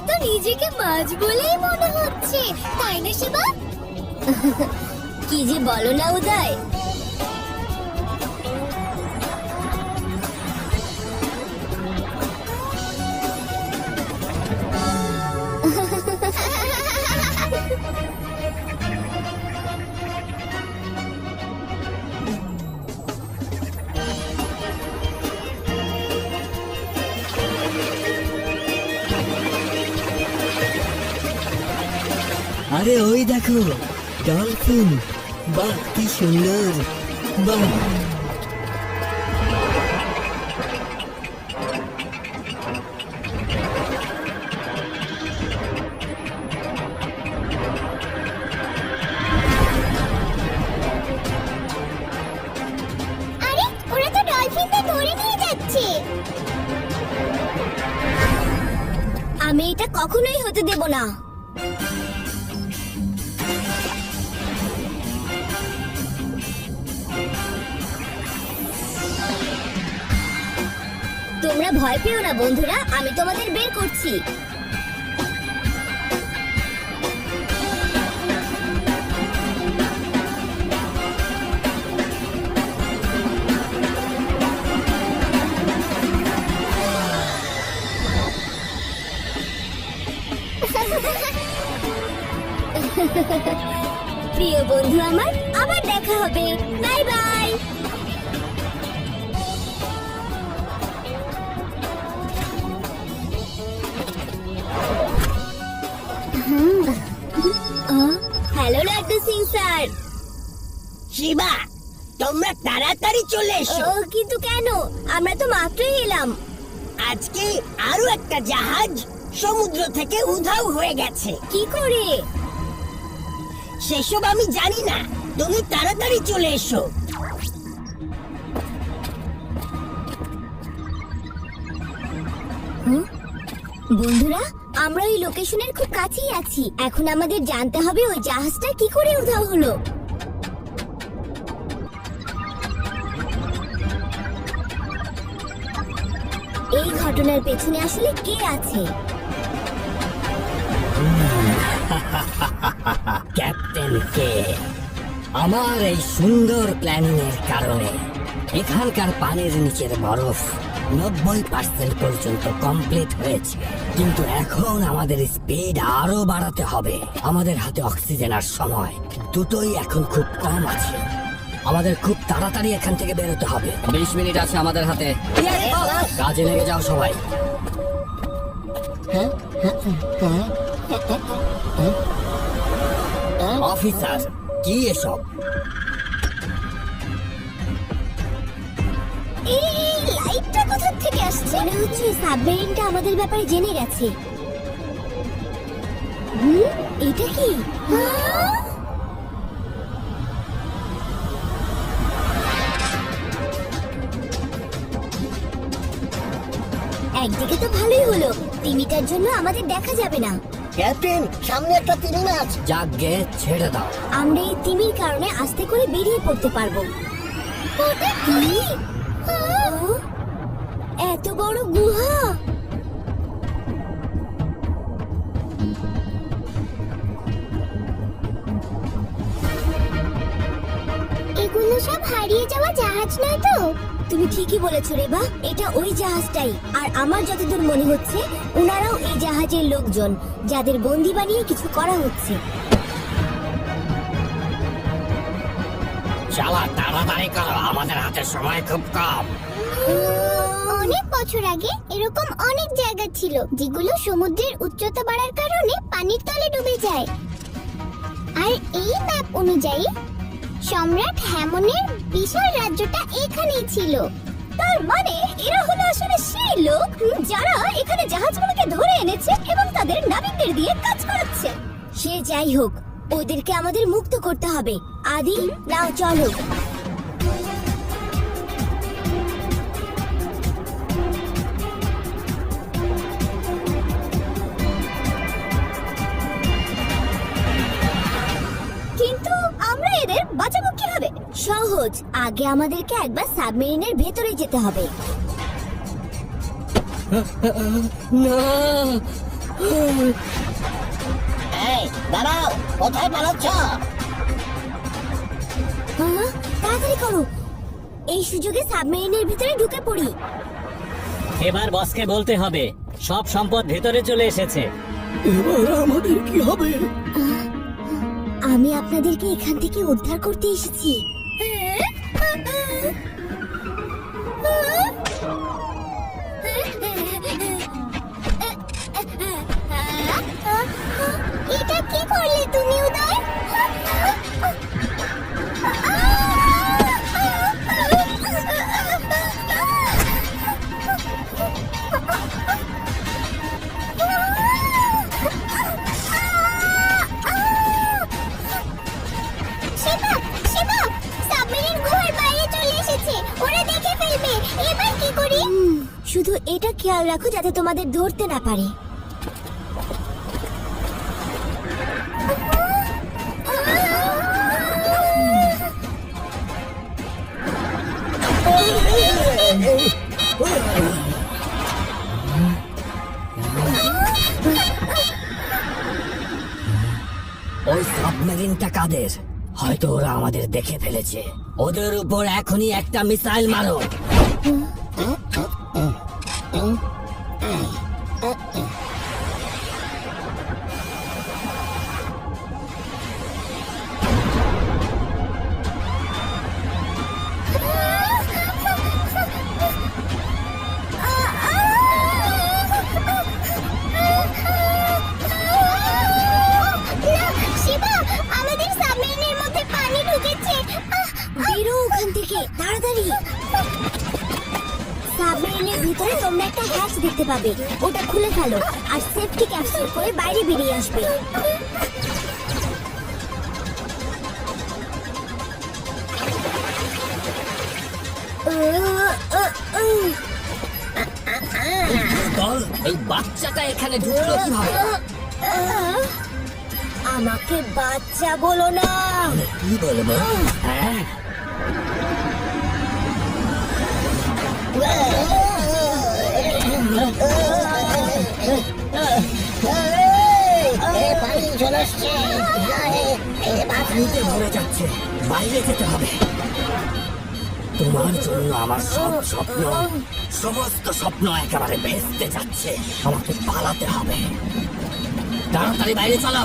তো নিজেকে মাছ বলেই মনে হচ্ছে, তাই না শিবা? কি যে বলো না উদয়। আরে ওই দেখো ডলফিন, বাহ কি সুন্দর, বাহ। আরে ওরা তো ডলফিনদের ধরে নিয়ে যাচ্ছে। আমি এটা কখনোই হতে দেব না। তোমরা ভয় পেও না বন্ধুরা, আমি তোমাদের বের করছি। প্রিয় বন্ধু আমার, আবার দেখা হবে, bye bye. Hello Laddu Singh sir. Shiva, তোমরা তাড়াতাড়ি চলে এসো। কিন্তু কেন? আমরা তো মাত্রই এলাম। আজকে আরো একটা জাহাজ সমুদ্র থেকে উধাও হয়ে গেছে। কি করে? সেসব আমি জানি না, তুমি তাড়াতাড়ি চলে এসো। বন্ধুরা, আমরা ওই লোকেশনের খুব কাছেই আছি। এখন আমাদের জানতে হবে ওই জাহাজটা কি করে উধাও হলো। এই ঘটনার পেছনে আসলে কে আছে? ক্যাপ্টেন কে। আমার এই সুন্দর প্ল্যানিং এর কারণে এখানকার পানির নিচের বরফ 90% পর্যন্ত কমপ্লিট হয়েছে, কিন্তু এখন আমাদের স্পিড আরো বাড়াতে হবে। আমাদের হাতে অক্সিজেন আর সময় দুটোই এখন খুব কম আছে। আমাদের খুব তাড়াতাড়ি এখান থেকে বেরোতে হবে। 20 মিনিট আছে আমাদের হাতে, কাজে লেগে যাও সবাই। অফিসার, কি এসব? এই লাইটটা কোথা থেকে আসছে? মনে হচ্ছে সাবমেরিনটা আমাদের ব্যাপারে জেনে গেছে। এটা কি? একদিকে তো ভালোই হলো, তিমিটার জন্য আমাদের দেখা যাবে না। ক্যাপ্টেন, সামনে একটা তিমি মাছ। যাক গে, ছেড়ে দাও। আমরা এই তিমির কারণে আস্তে করে বেরিয়ে পড়তে পারবো। ওটা কি? এত বড় গুহা! এগুলো সব হারিয়ে যাওয়া জাহাজ নয় তো? তুমি ঠিকই বলেছো রেবা, এটা ওই জাহাজটাই। আর আমার যতদূর মনে হচ্ছে ওনারাও এই জাহাজের লোকজন, যাদের বন্দি বানিয়ে কিছু করা হচ্ছে। চালা, তাড়াতাড়ি করো, আমাদের হাতে সময় খুব কম। অনেক বছর আগে এরকম অনেক জায়গা ছিল যেগুলো সমুদ্রের উচ্চতা বাড়ার কারণে পানির তলে ডুবে যায়। আর এই ম্যাপ অনুযায়ী সম্রাট হ্যামনের বিশাল রাজ্যটা এখানেই ছিল। তার মানে এরা হলো আসলে সেই লোক যারা এখানে জাহাজগুলোকে ধরে এনেছে এবং তাদের নাবিকদের দিয়ে কাজ করাচ্ছে। সে যাই হোক, ওদেরকে আমাদের মুক্ত করতে হবে। আদি, নাও চলো। কিন্তু আমরা এদের বাঁচাবো কিভাবে? সহজ, আগে আমাদেরকে একবার সাবমেরিনের ভেতরে যেতে হবে। না, এই দাঁড়াও, কোথায় পালাচ্ছ? তাড়াতাড়ি করো, এই সুযোগে সাবমেরিনের ভিতরে ঢুকে পড়ি। এবার বসকে বলতে হবে সব সম্পদ ভেতরে চলে এসেছে। এবার আমাদের কি হবে? আমি আপনাদেরকে এখান থেকে উদ্ধার করতে এসেছি। এটা কি করলে তুমি উদয়? শিবা, শিবা, সাবমেরিন গুহার বাইরে চলে এসেছে, ওরা দেখে ফেলবে। এবার কি করি? শুধু এটা খেয়াল রাখো যাতে তোমাদের ধরতে না পারে। ওই সাবমেরিনটা কাদের? হয়তো ওরা আমাদের দেখে ফেলেছে। ওদের উপর এখনই একটা মিসাইল মারো। শিবা, আমাদের সাবমেরিনের মধ্যে পানি ঢুকেছে। বেরো ওখান থেকে তাড়াতাড়ি। সাবমেরিনের ভিতরে তোমরা একটা হ্যাচ দেখতে পাবে, ওটা খুলে ফেলো আর সেফটি ক্যাপসুল করে বাইরে বেরিয়ে আসবে। বল, এই বাচ্চাটা এখানে ঢুকলো কিভাবে? আমাকে বাচ্চা বলো না। কি বলবো? হ্যাঁ, পানি চলে আসছে। পানিতে ভরে যাচ্ছে, বাইরে যেতে হবে। তোমার জন্য আমার সব স্বপ্ন, সমস্ত স্বপ্ন একেবারে ভেস্তে যাচ্ছে। আমাকে পালাতে হবে। তাড়াতাড়ি বাইরে চলো।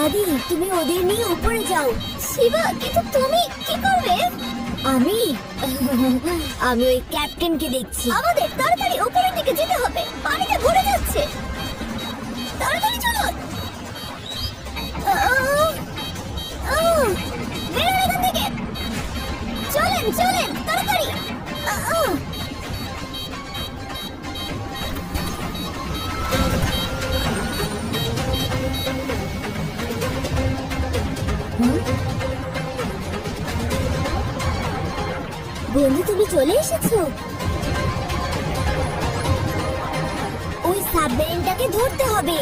আদি, তুমি ওদের নিয়ে উপরে যাও। শিবা, কিন্তু তুমি কি করবে? আমি ওই ক্যাপ্টেনকে দেখছি। আমাদের তাড়াতাড়ি উপরের দিকে যেতে হবে, পানিতে ভরে যাচ্ছে। তাড়াতাড়ি চলো। বেরোন এখান থেকে। চলেন চলেন তাড়াতাড়ি। বন্ধু, তুমি চলে এসেছো। ওই সাবমেরিনটাকে ধরতে হবে।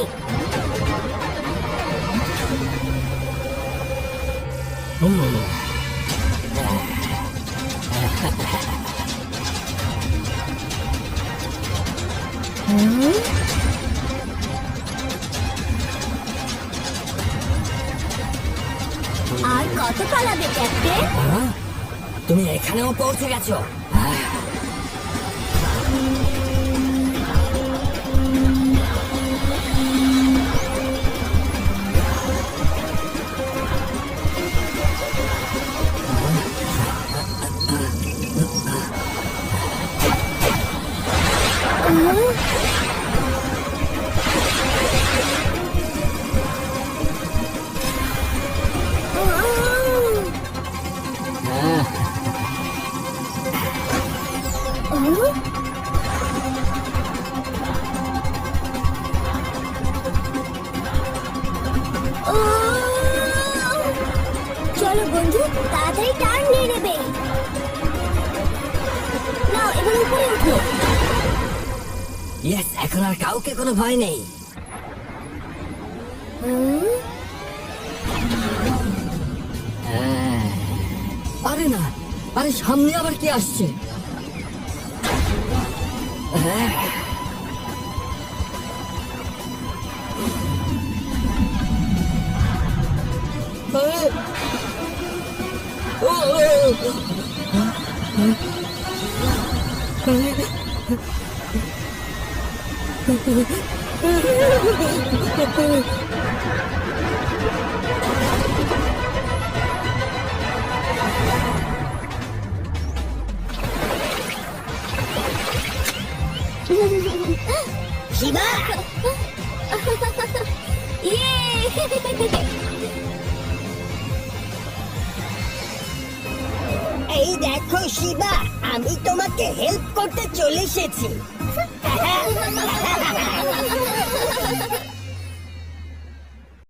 আর কত পালাবে ক্যাপ্টেন? তুমি এখানেও পৌঁছে গেছো? চলো বন্ধু, তাড়াতাড়ি টার্ন নিয়ে নেবে। ইয়েস, এখন আর কাউকে কোনো ভয় নেই। আরে না, আরে সামনে আবার কি আসছে? শিবা, ইয়ে! এই দেখো শিবা, আমি তোমাকে হেল্প করতে চলে এসেছি।